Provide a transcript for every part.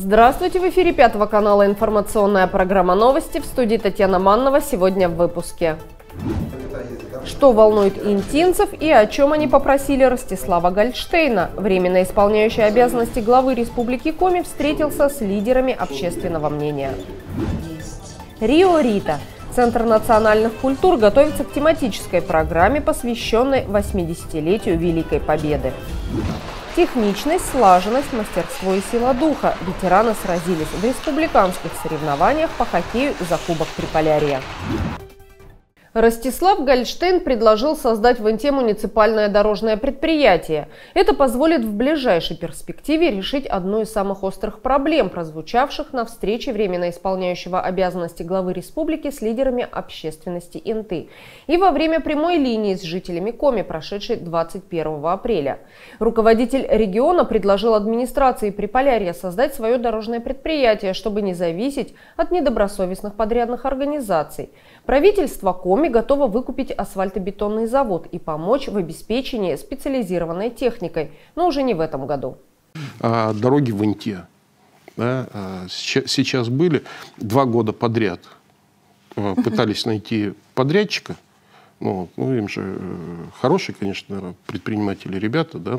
Здравствуйте! В эфире Пятого канала информационная программа «Новости». В студии Татьяна Маннова. Сегодня в выпуске. Что волнует интинцев и о чем они попросили Ростислава Гольдштейна? Временно исполняющий обязанности главы Республики Коми встретился с лидерами общественного мнения. Рио Рита. Центр национальных культур готовится к тематической программе, посвященной 80-летию Великой Победы. Техничность, слаженность, мастерство и сила духа. Ветераны сразились в республиканских соревнованиях по хоккею за Кубок Триполярия. Ростислав Гольдштейн предложил создать в Инте муниципальное дорожное предприятие. Это позволит в ближайшей перспективе решить одну из самых острых проблем, прозвучавших на встрече временно исполняющего обязанности главы республики с лидерами общественности Инты и во время прямой линии с жителями Коми, прошедшей 21 апреля. Руководитель региона предложил администрации Приполярья создать свое дорожное предприятие, чтобы не зависеть от недобросовестных подрядных организаций. Правительство Коми готово выкупить асфальтобетонный завод и помочь в обеспечении специализированной техникой, но уже не в этом году. Дороги в Инте. Да, сейчас были 2 года подряд. Пытались найти подрядчика. Ну, им же хорошие, конечно, предприниматели, ребята. Да,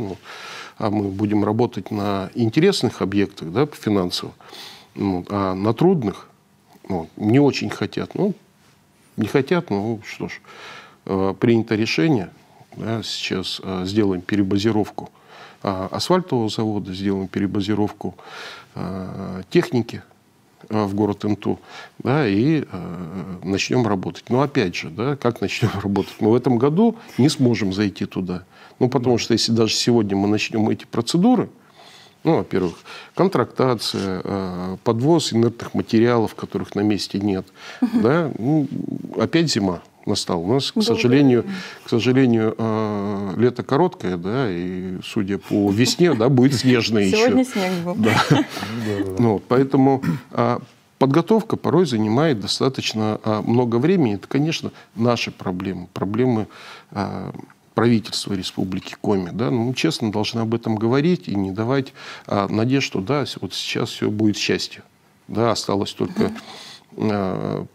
а мы будем работать на интересных объектах, да, финансово. А на трудных не очень хотят. Не хотят, ну что ж, принято решение, да, сейчас сделаем перебазировку асфальтового завода, сделаем перебазировку техники в город Инту, да, и начнем работать. Но опять же, да, как начнем работать? Мы в этом году не сможем зайти туда. Потому что если даже сегодня мы начнем эти процедуры, во-первых, контрактация, подвоз инертных материалов, которых на месте нет. Да? Опять зима настала. У нас, к сожалению, лето короткое, да, и, судя по весне, да, будет снежное еще. Сегодня снег был. Да. Поэтому подготовка порой занимает достаточно много времени. Это, конечно, наши проблемы. Проблемы правительства Республики Коми, да, честно должны об этом говорить и не давать надежд, что да, вот сейчас все будет счастье. Да, осталось только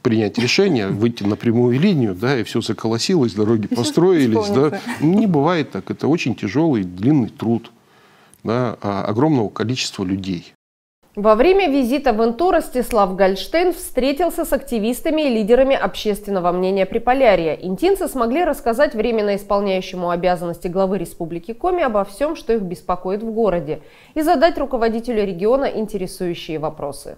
принять решение, выйти на прямую линию, да, и все заколосилось, дороги построились. Да. Не бывает так. Это очень тяжелый, длинный труд, да, огромного количества людей. Во время визита в Инту Ростислав Гольдштейн встретился с активистами и лидерами общественного мнения Приполярья. Интинцы смогли рассказать временно исполняющему обязанности главы Республики Коми обо всем, что их беспокоит в городе, и задать руководителю региона интересующие вопросы.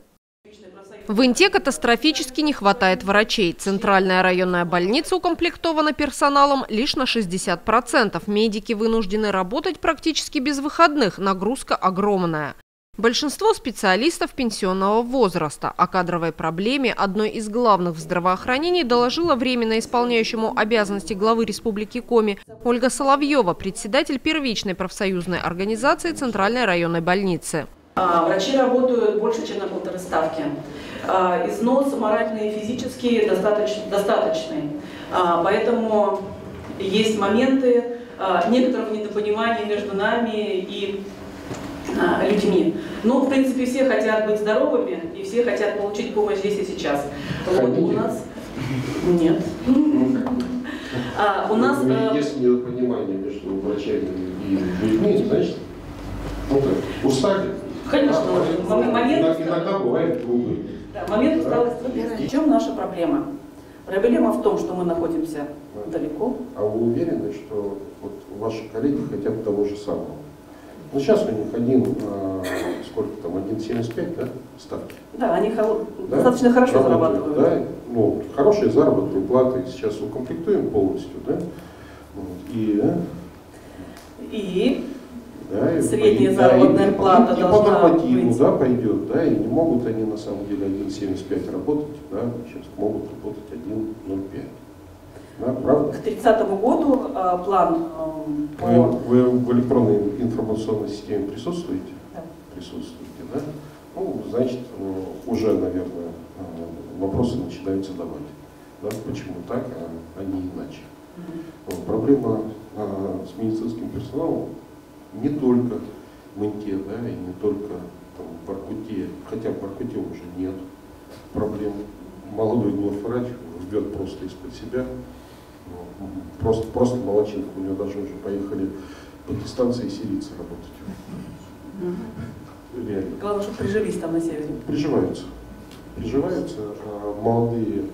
В Инте катастрофически не хватает врачей. Центральная районная больница укомплектована персоналом лишь на 60%. Медики вынуждены работать практически без выходных, нагрузка огромная. Большинство специалистов пенсионного возраста. О кадровой проблеме одной из главных в здравоохранении доложила временно исполняющему обязанности главы Республики Коми Ольга Соловьева, председатель первичной профсоюзной организации Центральной районной больницы. Врачи работают больше, чем на 1,5 ставки. Износ моральный и физический достаточный. Поэтому есть моменты некоторого недопонимания между нами и людьми. Но, в принципе, все хотят быть здоровыми, и все хотят получить помощь здесь и сейчас. Вот у нас... Нет. У нас... Есть недопонимание между врачами и людьми, значит, устали. Конечно. Иногда бывает грубый. Момент усталости. В чем наша проблема? Проблема в том, что мы находимся далеко. А вы уверены, что вот ваши коллеги хотят того же самого? Сейчас у них 1,75, да, ставки? Да, они достаточно хорошо зарабатывают. Да, хорошие заработные платы сейчас укомплектуем полностью, да? И средняя заработная плата должна по нормативу, быть. Да, пойдет, да, и не могут они на самом деле 1,75 работать, да, сейчас могут работать 1,05. Да, правда? К 30 году план Вы в электронной информационной системе присутствуете? Да. Присутствуете, да? Значит, уже, наверное, вопросы начинают задавать. Да? Почему так, а не иначе? Проблема с медицинским персоналом не только в Инте, да, и не только там, в Воркуте, хотя в Воркуте уже нет проблем. Молодой главврач ждет просто из-под себя. Просто молодчинка. У него даже уже поехали пакистанцы и сирийцы работать. Реально. Главное, чтобы прижились там на севере. Приживаются. Молодые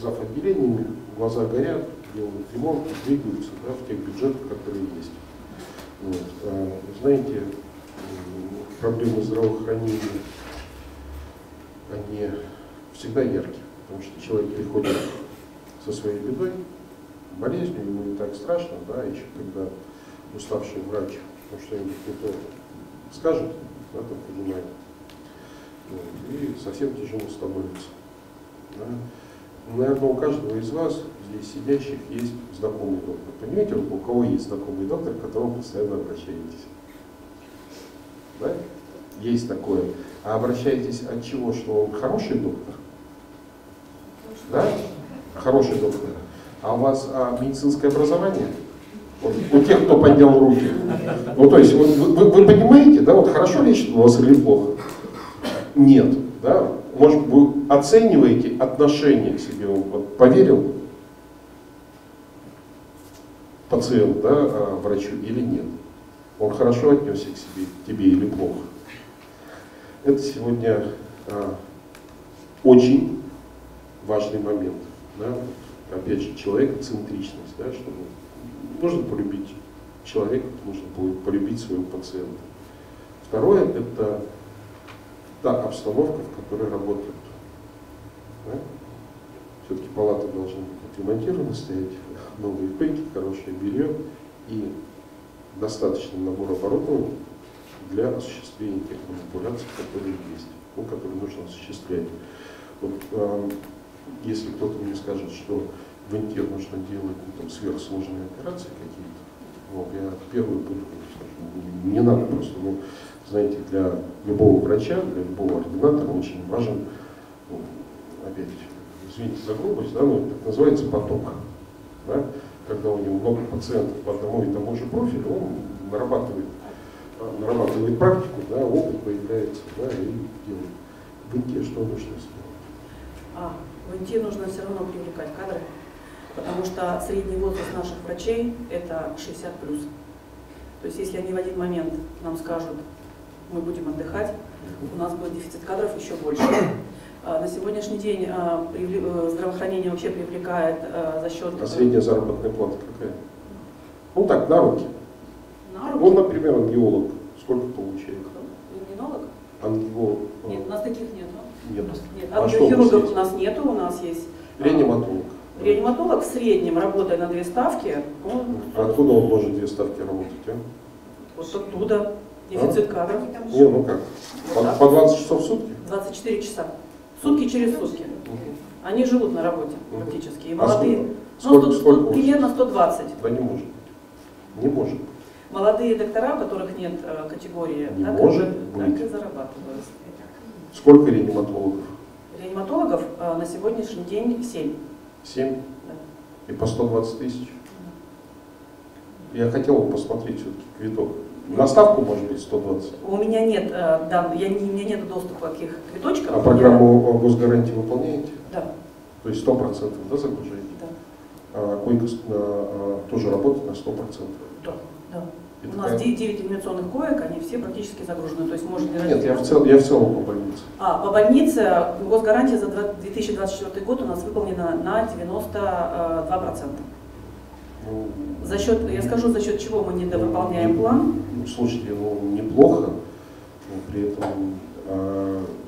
зав. Отделениями, глаза горят, делают ремонт, двигаются, да, в тех бюджетах, которые есть. Вот. Знаете, проблемы здравоохранения, они всегда яркие, потому что человек приходит со своей бедой, болезнью, ему не так страшно, да, еще когда уставший врач что-нибудь не то скажет, да, там понимает, вот, и совсем тяжело становится. Да. Наверное, у каждого из вас здесь сидящих есть знакомый доктор. Понимаете, у кого есть знакомый доктор, к которому постоянно обращаетесь? Да? Есть такое. А обращаетесь от чего? Что он хороший доктор? Да? Хороший доктор. А у вас медицинское образование? Вот, у тех, кто поднял руки. Ну, то есть, вы понимаете, да, вот хорошо лечит у вас или плохо? Нет. Да? Может, вы оцениваете отношение к себе? Вот, поверил пациент, да, врачу или нет? Он хорошо отнесся к тебе или плохо? Это сегодня очень важный момент. Да? Опять же, человекоцентричность. Да? Чтобы нужно полюбить человека, нужно полюбить своего пациента. Второе – это та обстановка, в которой работают. Да? Все-таки палаты должны быть отремонтированы, стоять новые койки, хорошее белье и достаточный набор оборудования для осуществления тех манипуляций, которые есть, которые нужно осуществлять. Вот, если кто-то мне скажет, что в ИНТе нужно делать там, сверхсложные операции какие-то, вот, я первый буду скажу, не надо просто, знаете, для любого врача, для любого ординатора очень важен, опять, извините за грубость, да, но это так называется поток. Да? Когда у него много пациентов по одному и тому же профилю, он нарабатывает практику, да, опыт появляется, да, и делает. В ИНТе что нужно сделать? В ИНТе нужно все равно привлекать кадры, потому что средний возраст наших врачей это 60+. То есть если они в один момент нам скажут, мы будем отдыхать, у нас будет дефицит кадров еще больше. На сегодняшний день здравоохранение вообще привлекает за счет... А средняя заработная плата какая? Ну так, на руки. На руки? Ну, например, ангиолог. Сколько получает? Рентгенолог? Ангиолог. Нет, у нас таких нет. Нет. Нет. Ангиохирургов у нас нету, у нас есть... Реаниматолог. Реаниматолог в среднем, работая на 2 ставки... Откуда он может 2 ставки работать? А? Вот оттуда. Дефицит кадров. Не, ну как? По 20 часов в сутки? 24 часа. Сутки через сутки. Они живут на работе практически. И молодые, сколько примерно 120. Да не может. Не может. Молодые доктора, у которых нет категории, не так, может так быть. и зарабатывают. Сколько реаниматологов? Реаниматологов на сегодняшний день 7. 7? Да. И по 120 тысяч? Я хотел бы посмотреть все-таки квиток. На ставку может быть 120? У меня нет, у меня нет доступа к их квиточкам. А программу госгарантии выполняете? Да. То есть 100%, да, загружаете? Да. А койка тоже работает на 100%? Да. Да. И У нас 9 реанимационных коек, они все практически загружены. То есть может Нет, я в целом по больнице. По больнице госгарантия за 2024 год у нас выполнена на 92%. Ну, За счет, я скажу, за счет чего мы недовыполняем план. Слушайте, неплохо, но при этом,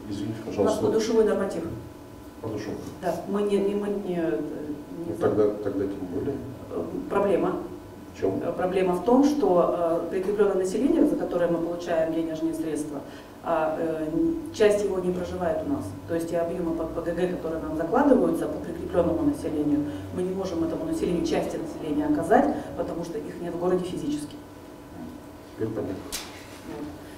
извините, пожалуйста. У нас подушевой норматив. Подушевка. Да, мы не Тогда тем более. Проблема. В чем? Проблема в том, что прикрепленное население, за которое мы получаем денежные средства, часть его не проживает у нас. То есть те объемы по ПГГ, которые нам закладываются по прикрепленному населению, мы не можем этому населению, части населения оказать, потому что их нет в городе физически. Теперь понятно.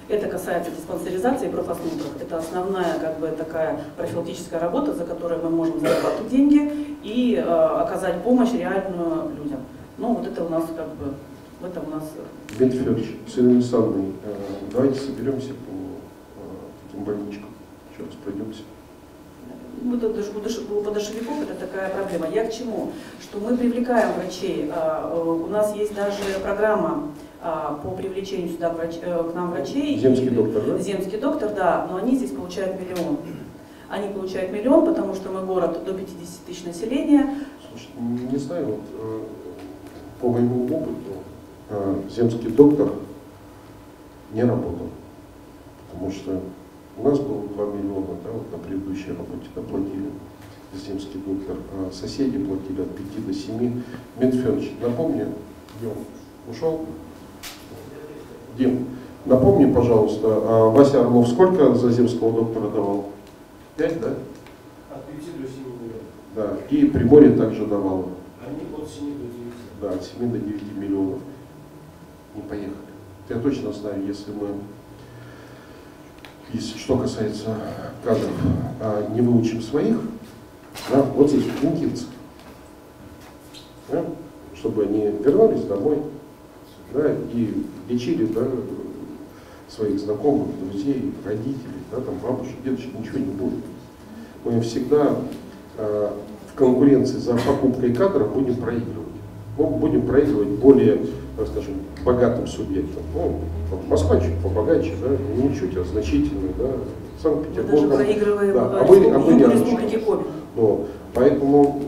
Это касается диспансеризации и профосмотров. Это основная такая профилактическая работа, за которую мы можем зарабатывать деньги и оказать помощь реальную людям. Ну вот это у нас в этом у нас... Дмитрий Федорович, с Ириной Александровной, давайте соберемся по больничку. Еще раз пройдемся. Мы тут даже у подошвиков это такая проблема. Я к чему? Что мы привлекаем врачей. У нас есть даже программа по привлечению сюда к нам врачей. Земский доктор, да? Земский доктор, да, но они здесь получают 1 000 000. Они получают 1 000 000, потому что мы город до 50 тысяч населения. Слушайте, не знаю, вот, по моему опыту, земский доктор не работал. Потому что у нас было 2 миллиона, да, вот на предыдущей работе доплатили земский доктор, а соседи платили от 5 до 7. Дмитрий Федорович, напомни, Дим, ушел? Дим, напомни, пожалуйста, Вася Орлов сколько за земского доктора давал? 5, да? От 5 до 7 миллионов. Да, и Приморье также давало. Они от 7 до 9. Да, от 7 до 9 миллионов. Не поехали. Я точно знаю, если мы, что касается кадров, не выучим своих, да, вот здесь интинцы, да, чтобы они вернулись домой, да, и лечили, да, своих знакомых, друзей, родителей, да, там, бабушек, дедушек, ничего не будет. Мы всегда в конкуренции за покупкой кадров будем проигрывать. Мы будем проигрывать более, так скажем, богатым субъектам. Ну, Москва чуть побогаче, да, не чуть, а значительно, да, Санкт-Петербург. Мы даже проигрываем Республике Коми. Поэтому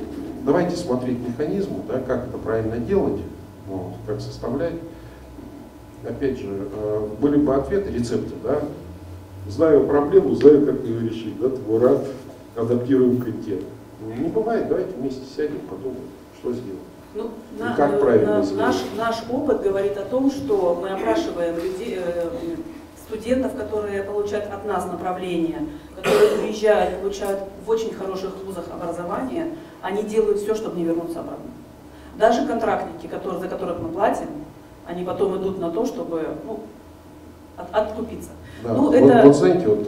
давайте смотреть механизм, да, как это правильно делать, вот, как составлять. Опять же, были бы ответы, рецепты, да. Знаю проблему, знаю, как ее решить, да, Тимура, адаптируем контент. Не бывает, давайте вместе сядем, подумаем, что сделать. Ну, как правильно сделать. Наш опыт говорит о том, что мы опрашиваем людей, студентов, которые получают от нас направление, которые уезжают, получают в очень хороших вузах образование, они делают все, чтобы не вернуться обратно. Даже контрактники, за которых мы платим, они потом идут на то, чтобы откупиться. Да. Ну, вот знаете, вот,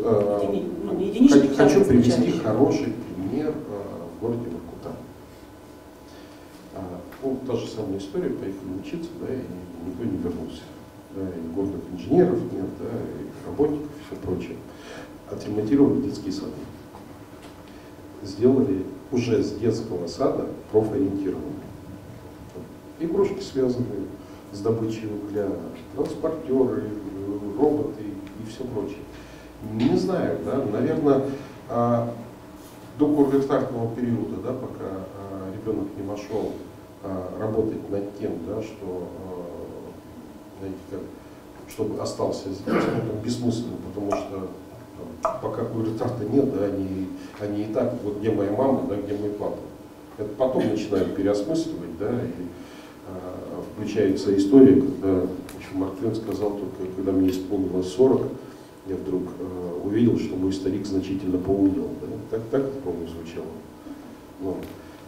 хочу привести случаев. хороший пример в городе Воркута. Ну, та же самая история, поехали учиться, да, и никто не вернулся. Да, и горных инженеров нет, да, и работников, и все прочее. Отремонтировали детские сады. Сделали уже с детского сада профориентированные. Игрушки, связанные с добычей угля, транспортеры, роботы и все прочее. Не знаю, да, наверное, до курортного периода, да, пока ребенок не вошел работать над тем, да, что, знаете, чтобы остался здесь, ну, это бессмысленно, потому что пока курорта нет, да, они и так, вот где моя мама, да, где мой папа. Это потом начинают переосмысливать, да, и включается история, когда Марк Твен сказал, только когда мне исполнилось 40, я вдруг увидел, что мой старик значительно поумнел. Да? Так это, по-моему, звучало. Вот.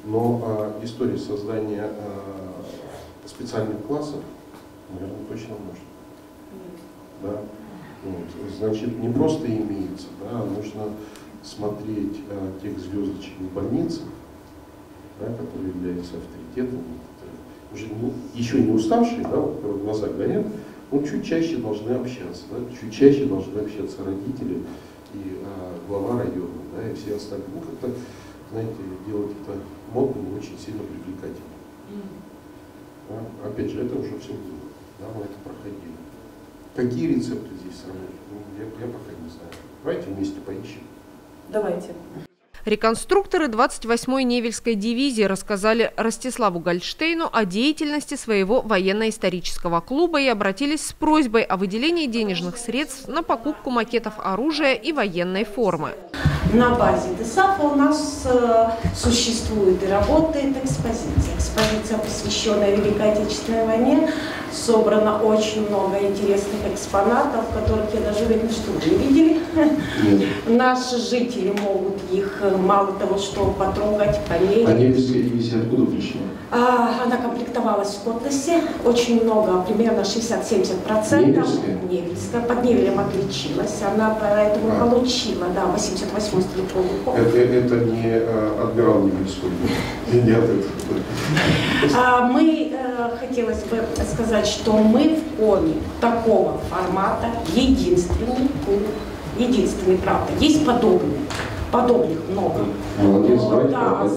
Но история создания специальных классов, наверное, точно может. Да? Вот. Значит, не просто имеется, да, нужно смотреть тех звездочек в больницах, да, которые являются авторитетом, уже еще не уставшие, да, вот, глаза горят, но чуть чаще должны общаться, да, чуть чаще должны общаться родители и глава района, да, и все остальные. Ну, как-то, знаете, делать это модно и очень сильно привлекательно. Да? Опять же, это уже все было, да, мы это проходили. Какие рецепты здесь сравнить? Ну, я пока не знаю. Давайте вместе поищем. Давайте. Реконструкторы 28-й Невельской дивизии рассказали Ростиславу Гольштейну о деятельности своего военно-исторического клуба и обратились с просьбой о выделении денежных средств на покупку макетов оружия и военной формы. На базе ДСАФа у нас существует и работает экспозиция. Экспозиция, посвященная Великой Отечественной войне. Собрано очень много интересных экспонатов, которых я даже уверена, что вы не видели. Наши жители могут их, мало того, что потрогать, померить. А Невельская дивизия откуда пришла? Она комплектовалась в Котласе. Очень много, примерно 60-70%. Невельская. Под Невелем отличилась. Она поэтому получила, да, 88-й стрелковый. Это не адмирал Невельской. Не от этого. Мы, хотелось бы сказать, что мы в Коми такого формата единственный клуб Единственный, правда. Есть подобные. Подобных много. Молодец, да,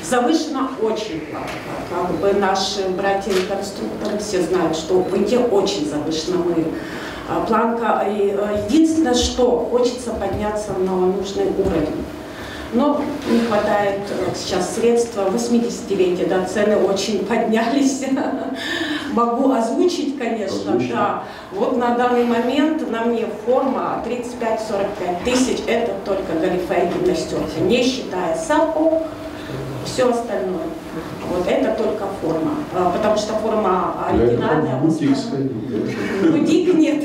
завышена очень планка. Как бы наши братья-реконструкторы все знают, что в Инте очень завышена планка. Единственное, что хочется подняться на нужный уровень. Но не хватает сейчас средств. 80-летие, да, цены очень поднялись. Могу озвучить, конечно, да. Вот на данный момент на мне форма 35-45 тысяч. Это только галифе и гимнастерка, не считая сапог, все остальное. Вот это только форма. Потому что форма оригинальная. Бутик нет.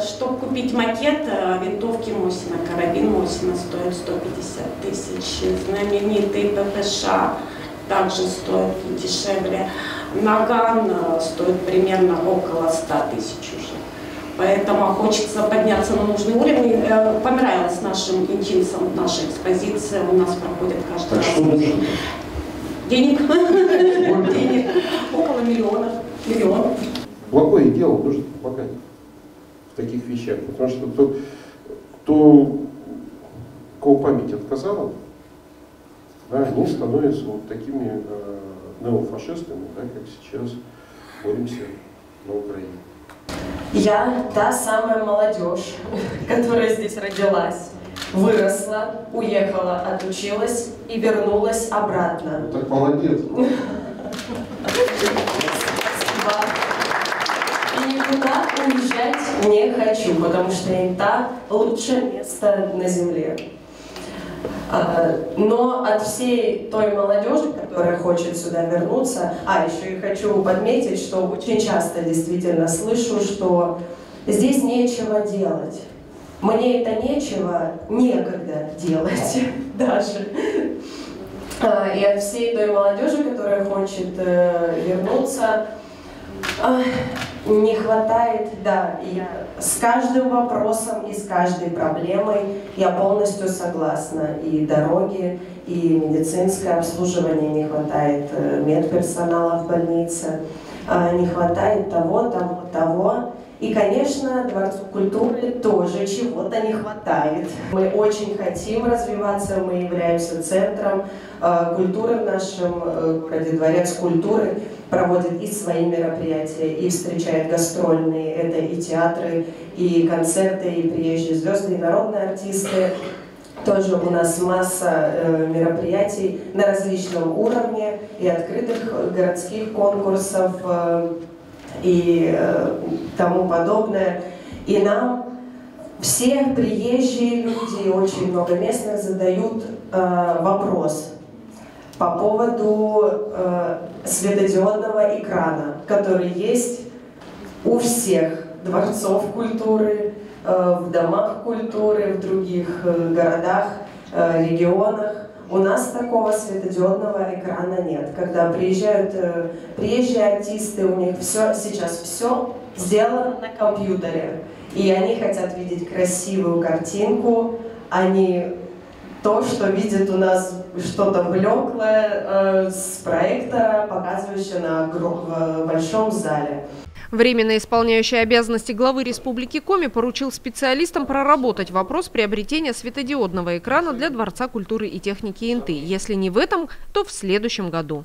Чтобы купить макет винтовки Мосина, карабин Мосина стоит 150 тысяч. Знаменитый ППШ также стоит дешевле. Наган стоит примерно около 100 тысяч уже. Поэтому хочется подняться на нужный уровень. Понравилась нашим интимцам наша экспозиция. У нас проходит каждый раз. Денег? Денег. Около миллионов. Благое дело нужно помогать в таких вещах, потому что тот, кто кого память отказала, да, они становятся вот такими неофашистами, да, как сейчас боремся на Украине. Я та самая молодежь, которая здесь родилась, выросла, уехала, отучилась и вернулась обратно. Ну, так молодец. Никуда уезжать не хочу, потому что Инта лучшее место на земле. Но от всей той молодежи, которая хочет сюда вернуться, еще и хочу подметить, что очень часто действительно слышу, что здесь нечего делать. Мне это нечего, некогда делать даже. И от всей той молодежи, которая хочет вернуться, не хватает, да, и с каждым вопросом и с каждой проблемой я полностью согласна. И дороги, и медицинское обслуживание, не хватает медперсонала в больнице, не хватает того. И, конечно, Дворцу культуры тоже чего-то не хватает. Мы очень хотим развиваться, мы являемся центром культуры в нашем городе. Дворец культуры проводит и свои мероприятия, и встречает гастрольные, это и театры, и концерты, и приезжие звезды, и народные артисты. Тоже у нас масса мероприятий на различном уровне, и открытых городских конкурсов, и тому подобное. И нам все приезжие люди, очень много местных, задают вопрос по поводу светодиодного экрана, который есть у всех дворцов культуры, в домах культуры, в других городах, регионах. У нас такого светодиодного экрана нет. Когда приезжают приезжие артисты, у них сейчас все сделано на компьютере. И они хотят видеть красивую картинку, а не то, что видят у нас что-то блеклое с проектора, показывающее в большом зале. Временно исполняющий обязанности главы Республики Коми поручил специалистам проработать вопрос приобретения светодиодного экрана для Дворца культуры и техники Инты. Если не в этом, то в следующем году.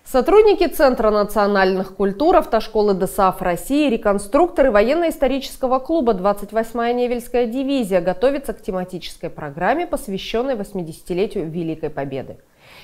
Сотрудники Центра национальных культур, автошколы ДСАФ России, реконструкторы военно-исторического клуба «28-я Невельская дивизия» готовятся к тематической программе, посвященной 80-летию Великой Победы.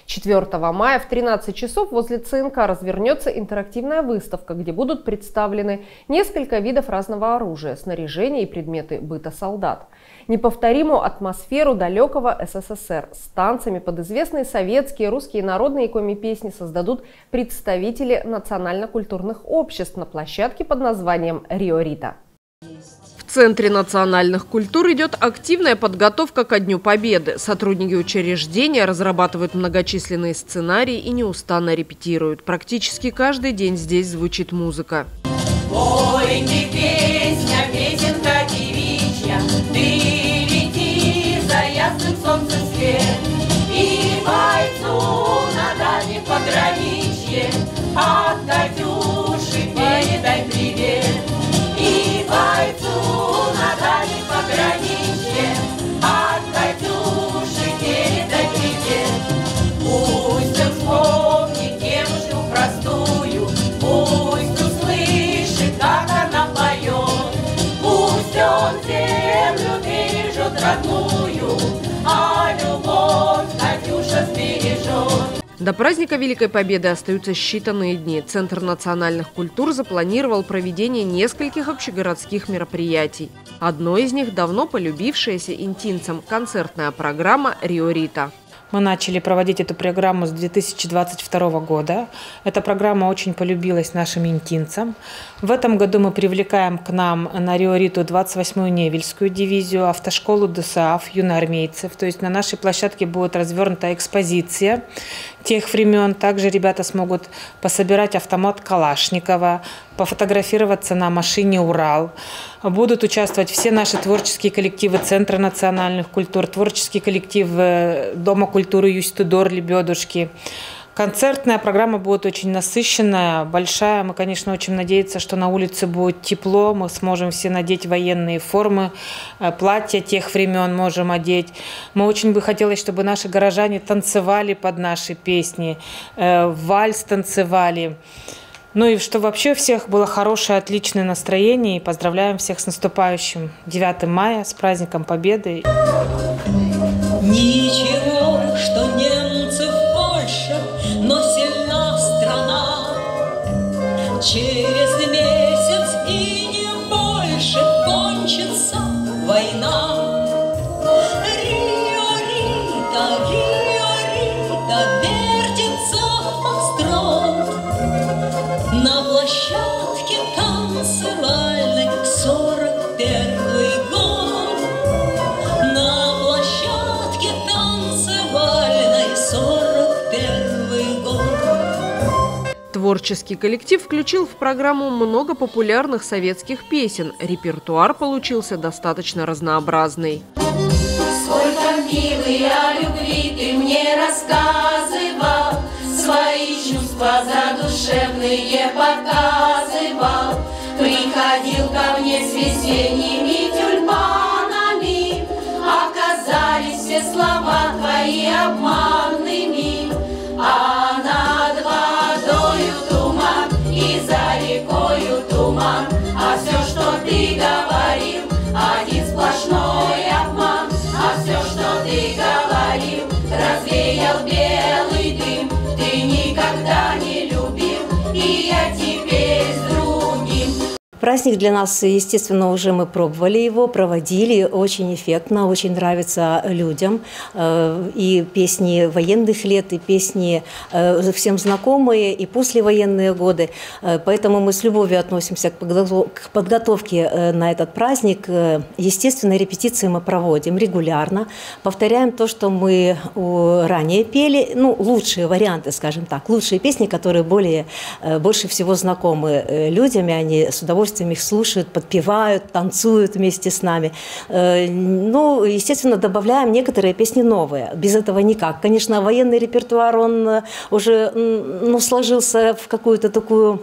4 мая в 13 часов возле ЦНК развернется интерактивная выставка, где будут представлены несколько видов разного оружия, снаряжения и предметы быта солдат. Неповторимую атмосферу далекого СССР с танцами под известные советские, русские народные и коми-песни создадут представители национально-культурных обществ на площадке под названием «Рио-Рита». В Центре национальных культур идет активная подготовка ко Дню Победы. Сотрудники учреждения разрабатывают многочисленные сценарии и неустанно репетируют. Практически каждый день здесь звучит музыка. Пойте, песня, песенка девичья, ты лети за ясным солнцем свет, и бойцу на дальнем пограничье До праздника Великой Победы остаются считанные дни. Центр национальных культур запланировал проведение нескольких общегородских мероприятий. Одно из них – давно полюбившаяся интинцам концертная программа «Рио Рита». Мы начали проводить эту программу с 2022 года. Эта программа очень полюбилась нашим интинцам. В этом году мы привлекаем к нам на Рио Риту 28-ю Невельскую дивизию, автошколу ДСАФ, юноармейцев. То есть на нашей площадке будет развернута экспозиция тех времен. Также ребята смогут пособирать автомат Калашникова, пофотографироваться на машине «Урал». Будут участвовать все наши творческие коллективы Центра национальных культур, творческий коллектив Дома культуры «Юсть-Тудор», «Лебедушки». Концертная программа будет очень насыщенная, большая. Мы, конечно, очень надеемся, что на улице будет тепло. Мы сможем все надеть военные формы, платья тех времен можем одеть. Мы очень бы хотели, чтобы наши горожане танцевали под наши песни, вальс танцевали. Ну и что вообще у всех было хорошее, отличное настроение. И поздравляем всех с наступающим 9 мая, с праздником Победы. Ничего, что немцы в Польше, но сильна страна. Через месяц и не больше кончится война. Рио Рита, вертится фокстрот на площадке танцевальной 41-й год. На площадке танцевальной 41-й год. Творческий коллектив включил в программу много популярных советских песен. Репертуар получился достаточно разнообразный. Сколько, милый, о любви ты мне рассказывал, свои чувства задушевные показывал. Приходил ко мне с весенними тюльпанами, оказались все слова твои обманными. А над водою туман и за рекою туман, а все, что ты говорил, один сплошной обман. А все, что ты говорил, развеял белый дым. Ты никогда не любил, и я теперь с другим. Праздник для нас, естественно, уже мы пробовали его, проводили, очень эффектно, очень нравится людям. И песни военных лет, и песни всем знакомые, и послевоенные годы. Поэтому мы с любовью относимся к подготовке на этот праздник. Естественно, репетиции мы проводим регулярно, повторяем то, что мы ранее пели, ну, лучшие варианты, скажем так, лучшие песни, которые больше всего знакомы людям, и они с удовольствием их слушают, подпевают, танцуют вместе с нами. Ну, естественно, добавляем некоторые песни новые. Без этого никак. Конечно, военный репертуар, он уже сложился в какую-то такую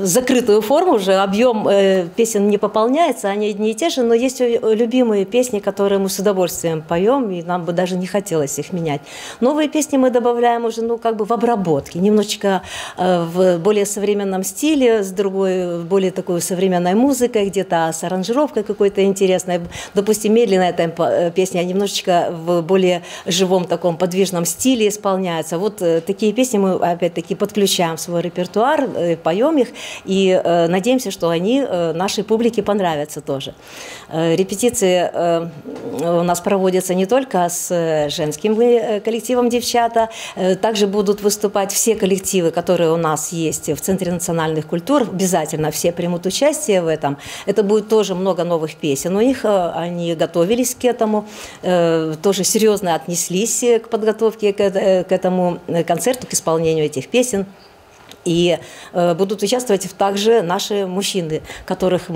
закрытую форму уже. Объем песен не пополняется, они одни и те же, но есть любимые песни, которые мы с удовольствием поем, и нам бы даже не хотелось их менять. Новые песни мы добавляем уже, в обработке, немножечко в более современном стиле, с другой, более такой современной музыкой, где-то с аранжировкой какой-то интересной. Допустим, медленная темпо песня немножечко в более живом таком подвижном стиле исполняется. Вот такие песни мы опять-таки подключаем в свой репертуар, поем их и надеемся, что они нашей публике понравятся тоже. Репетиции у нас проводятся не только с женским коллективом «Девчата», также будут выступать все коллективы, которые у нас есть в Центре национальных культур, обязательно все примут участие в этом. Это будет тоже много новых песен у них, они готовились к этому, тоже серьезно отнеслись к подготовке к этому концерту, к исполнению этих песен. И будут участвовать также наши мужчины, о которых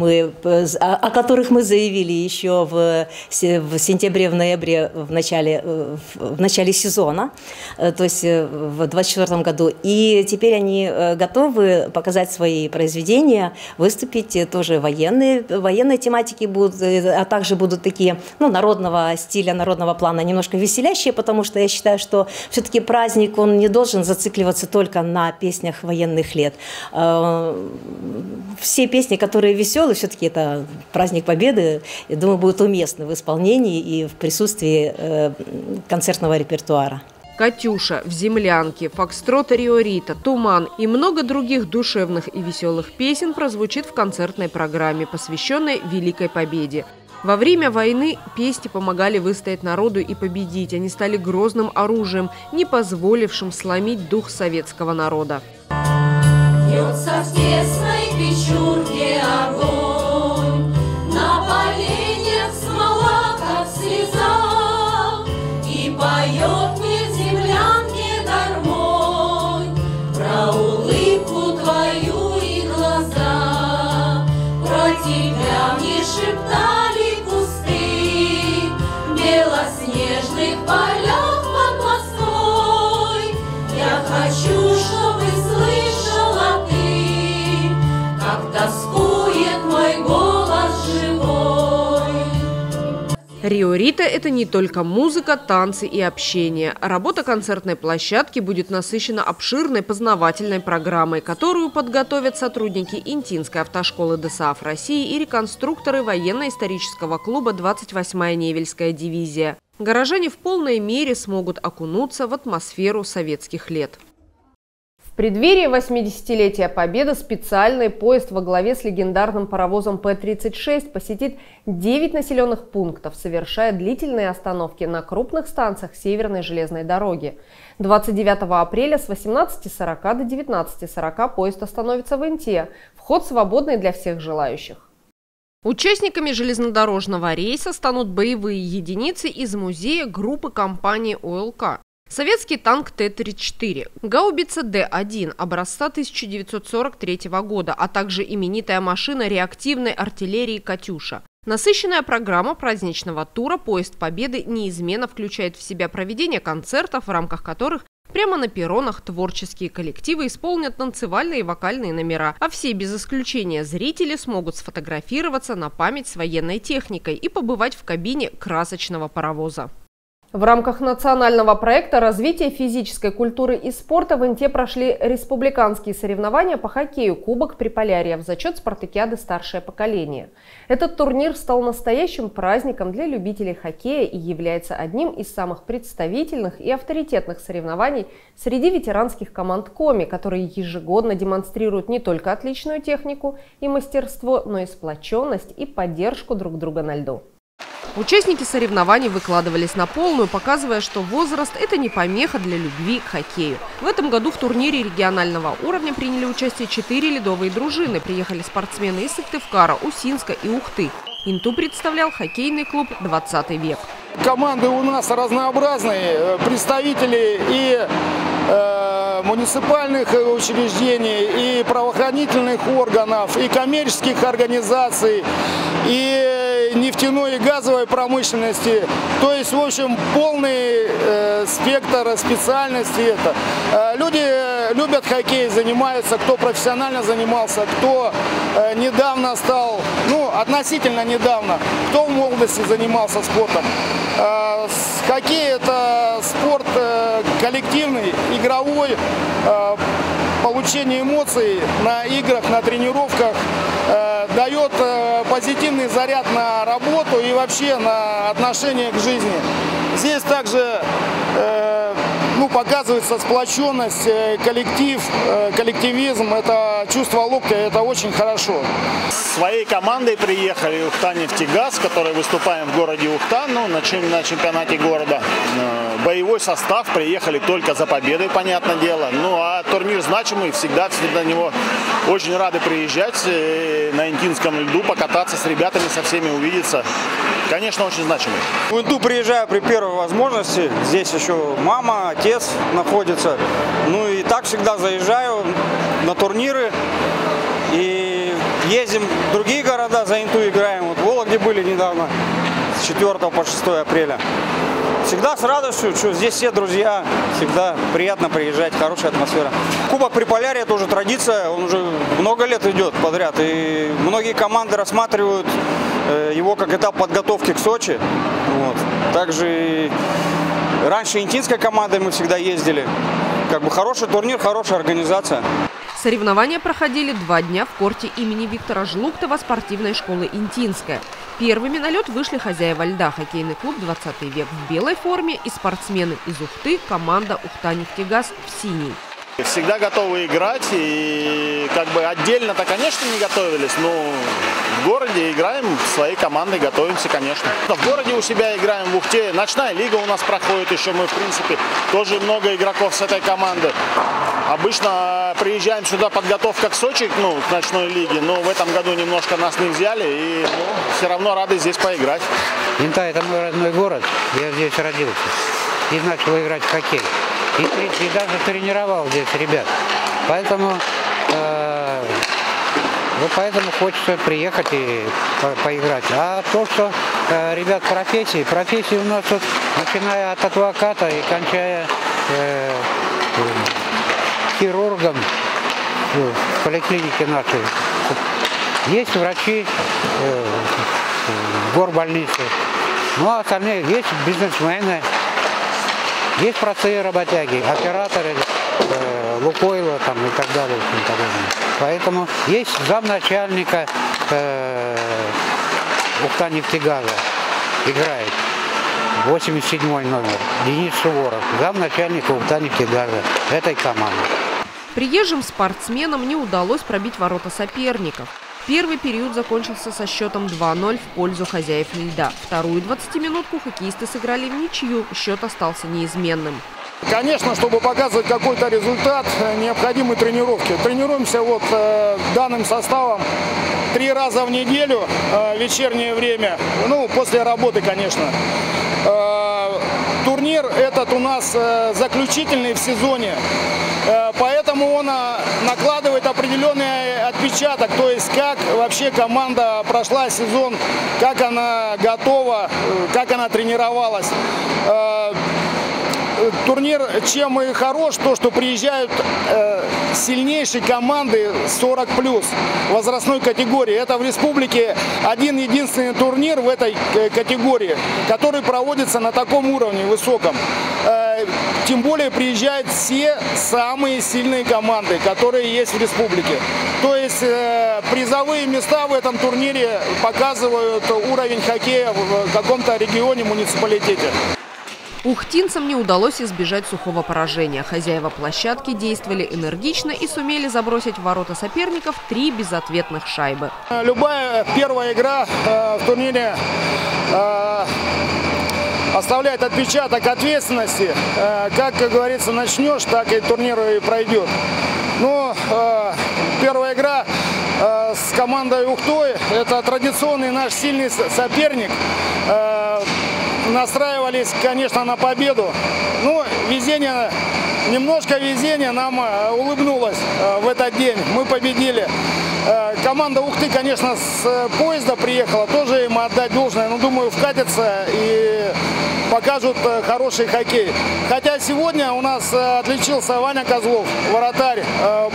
мы заявили еще в сентябре, в ноябре, в начале сезона, то есть в 2024 году. И теперь они готовы показать свои произведения, выступить тоже военные тематики будут, а также будут такие народного стиля, народного плана, немножко веселящие, потому что я считаю, что все-таки праздник, он не должен зацикливаться только на песнях военных лет. Все песни, которые веселые, все-таки это праздник Победы, я думаю, будут уместны в исполнении и в присутствии концертного репертуара. «Катюша», «В землянке», «Фокстрот Рио Рита», «Туман» и много других душевных и веселых песен прозвучит в концертной программе, посвященной Великой Победе. Во время войны песни помогали выстоять народу и победить. Они стали грозным оружием, не позволившим сломить дух советского народа. Бьется в тесной печурке огонь, на поленьях смола, как слеза, и поет мне в землянке гармонь про улыбку твою и глаза, про тебя мне шептали кусты белоснежных полях под Москвой. Я хочу, чтобы слышала ты, как тоскует мой голос живой. Рио Рита – это не только музыка, танцы и общение. Работа концертной площадки будет насыщена обширной познавательной программой, которую подготовят сотрудники Интинской автошколы ДСААФ России и реконструкторы военно-исторического клуба «28-я Невельская дивизия». Горожане в полной мере смогут окунуться в атмосферу советских лет. В преддверии 80-летия Победы специальный поезд во главе с легендарным паровозом П-36 посетит 9 населенных пунктов, совершая длительные остановки на крупных станциях Северной железной дороги. 29 апреля с 18:40 до 19:40 поезд остановится в Инте. Вход свободный для всех желающих. Участниками железнодорожного рейса станут боевые единицы из музея группы компании ОЛК. Советский танк Т-34, гаубица Д-1 образца 1943 года, а также именитая машина реактивной артиллерии «Катюша». Насыщенная программа праздничного тура «Поезд Победы» неизменно включает в себя проведение концертов, в рамках которых прямо на перронах творческие коллективы исполнят танцевальные и вокальные номера, а все без исключения зрители смогут сфотографироваться на память с военной техникой и побывать в кабине красочного паровоза. В рамках национального проекта развития физической культуры и спорта в Инте прошли республиканские соревнования по хоккею «Кубок Приполярья» в зачет спартакиады «Старшее поколение». Этот турнир стал настоящим праздником для любителей хоккея и является одним из самых представительных и авторитетных соревнований среди ветеранских команд КОМИ, которые ежегодно демонстрируют не только отличную технику и мастерство, но и сплоченность и поддержку друг друга на льду. Участники соревнований выкладывались на полную, показывая, что возраст – это не помеха для любви к хоккею. В этом году в турнире регионального уровня приняли участие 4 ледовые дружины. Приехали спортсмены из Сыктывкара, Усинска и Ухты. Инту представлял хоккейный клуб «20 век». Команды у нас разнообразные, представители и муниципальных учреждений, и правоохранительных органов, и коммерческих организаций, и нефтяной и газовой промышленности. То есть, в общем, полный спектр специальностей. Люди любят хоккей, занимаются, кто профессионально занимался, кто недавно стал, относительно недавно, кто в молодости занимался спортом. Хоккей – это спорт коллективный, игровой, получение эмоций на играх, на тренировках, дает позитивный заряд на работу и вообще на отношение к жизни. Здесь также показывается сплоченность, коллективизм, это чувство локтя, это очень хорошо. Своей командой приехали Ухта-Нефтегаз, который выступаем в городе Ухта, на чемпионате города. Боевой состав, приехали только за победой, понятное дело. А турнир значимый, всегда на него очень рады приезжать на Интинском льду, покататься с ребятами, со всеми увидеться. Конечно, очень значимый. В Инту приезжаю при первой возможности. Здесь еще мама, отец находится. И так всегда заезжаю на турниры. И ездим в другие города, за Инту играем. Вот в Вологде были недавно, с 4 по 6 апреля. Всегда с радостью, что здесь все друзья, всегда приятно приезжать, хорошая атмосфера. Кубок Приполярья тоже традиция, он уже много лет идет подряд. И многие команды рассматривают его как этап подготовки к Сочи. Также раньше интинской командой мы всегда ездили. Хороший турнир, хорошая организация. Соревнования проходили 2 дня в корте имени Виктора Жлуктова спортивной школы «Интинская». Первыми на лед вышли хозяева льда, хоккейный клуб «20 век» в белой форме и спортсмены из Ухты, команда «Ухта-Нефтегаз» в синей. Всегда готовы играть, и как бы отдельно-то, конечно, не готовились, но в городе играем, своей командой готовимся, конечно. В городе у себя играем, в Ухте. Ночная лига у нас проходит еще, мы, в принципе, тоже много игроков с этой команды. Обычно приезжаем сюда, подготовка к Сочи, к ночной лиге, но в этом году немножко нас не взяли, и все равно рады здесь поиграть. Инта – это мой родной город, я здесь родился и начал играть в хоккей. И даже тренировал здесь ребят. Поэтому хочется приехать и поиграть. А то, что ребят профессии у нас тут, начиная от адвоката и кончая хирургом в поликлинике нашей. Есть врачи в горбольнице, ну а остальные есть бизнесмены. Есть простые работяги, операторы Лукойла там, и так далее. И так далее. Поэтому есть замначальника Ухта-Нефтегаза, играет, 87-й номер, Денис Суворов, замначальника Ухта-Нефтегаза этой команды. Приезжим спортсменам не удалось пробить ворота соперников. Первый период закончился со счетом 2-0 в пользу хозяев льда. Вторую 20-минутку хоккеисты сыграли в ничью, счет остался неизменным. Конечно, чтобы показывать какой-то результат, необходимы тренировки. Тренируемся данным составом 3 раза в неделю, вечернее время, после работы, конечно. Турнир этот у нас заключительный в сезоне, поэтому он накладывает определенный отпечаток, то есть как вообще команда прошла сезон, как она готова, как она тренировалась. Турнир чем и хорош, то что приезжают сильнейшие команды 40+ возрастной категории. Это в республике один-единственный турнир в этой категории, который проводится на таком уровне высоком. Тем более приезжают все самые сильные команды, которые есть в республике. То есть призовые места в этом турнире показывают уровень хоккея в каком-то регионе, муниципалитете. Ухтинцам не удалось избежать сухого поражения. Хозяева площадки действовали энергично и сумели забросить в ворота соперников 3 безответных шайбы. Любая первая игра в турнире оставляет отпечаток ответственности. Как говорится, начнешь, так и турнир и пройдет. Но первая игра с командой Ухтой – это традиционный наш сильный соперник. Настраивались, конечно, на победу. Но немножко везения нам улыбнулось в этот день. Мы победили. Команда Ухты, конечно, с поезда приехала. Тоже им отдать должное. Но, думаю, вкатятся и покажут хороший хоккей. Хотя сегодня у нас отличился Ваня Козлов, вратарь.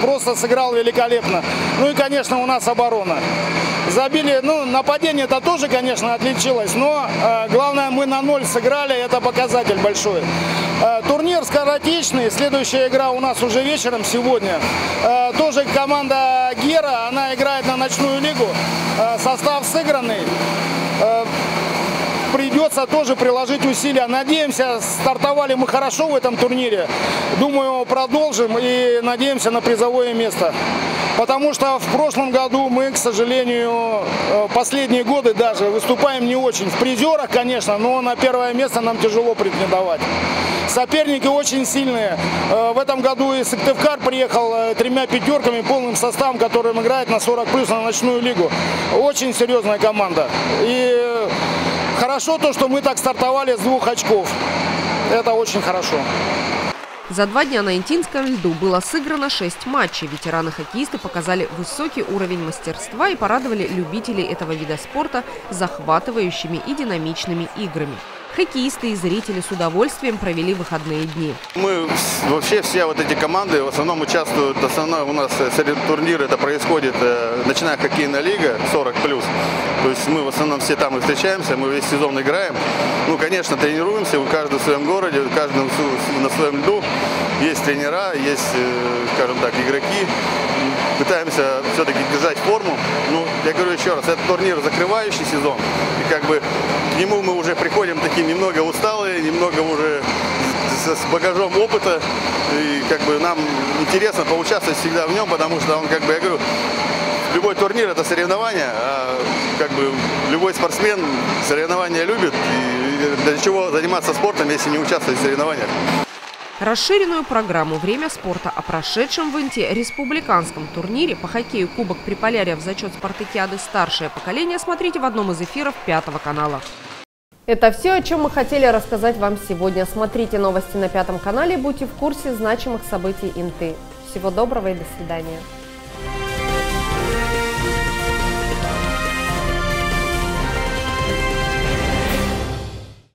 Просто сыграл великолепно. Ну и, конечно, у нас оборона. Забили, нападение-то тоже, конечно, отличилось, но главное, мы на 0 сыграли, это показатель большой. Турнир скоротечный, следующая игра у нас уже вечером сегодня. Тоже команда Гера, она играет на ночную лигу, состав сыгранный. Придется тоже приложить усилия. Надеемся, стартовали мы хорошо в этом турнире. Думаю, продолжим и надеемся на призовое место. Потому что в прошлом году мы, к сожалению, последние годы даже выступаем не очень. В призерах, конечно, но на первое место нам тяжело претендовать. Соперники очень сильные. В этом году и Сыктывкар приехал 3 пятерками, полным составом, которым играет на 40+ на ночную лигу. Очень серьезная команда. И хорошо то, что мы так стартовали с 2 очков. Это очень хорошо. За 2 дня на Интинском льду было сыграно 6 матчей. Ветераны-хоккеисты показали высокий уровень мастерства и порадовали любителей этого вида спорта захватывающими и динамичными играми. Хоккеисты и зрители с удовольствием провели выходные дни. Мы вообще все эти команды в основном участвуют, основной у нас среди турнира это происходит, начиная хоккейная лига 40+. То есть мы в основном все там и встречаемся, мы весь сезон играем. Конечно, тренируемся, каждый в своем городе, каждый на своем льду. Есть тренера, есть, скажем так, игроки. пытаемся все-таки держать форму. Ну, я говорю еще раз, это турнир закрывающий сезон. И как бы к нему мы уже приходим таким немного усталые, немного уже с багажом опыта. И как бы нам интересно поучаствовать всегда в нем, потому что он, как бы, я говорю, любой турнир это соревнование, а как бы любой спортсмен соревнования любит. И для чего заниматься спортом, если не участвовать в соревнованиях? Расширенную программу «Время спорта» о прошедшем в Инте республиканском турнире по хоккею Кубок Приполярья в зачет спартакиады «Старшее поколение» смотрите в одном из эфиров 5-го канала. Это все, о чем мы хотели рассказать вам сегодня. Смотрите новости на 5-м канале, будьте в курсе значимых событий Инты. Всего доброго и до свидания.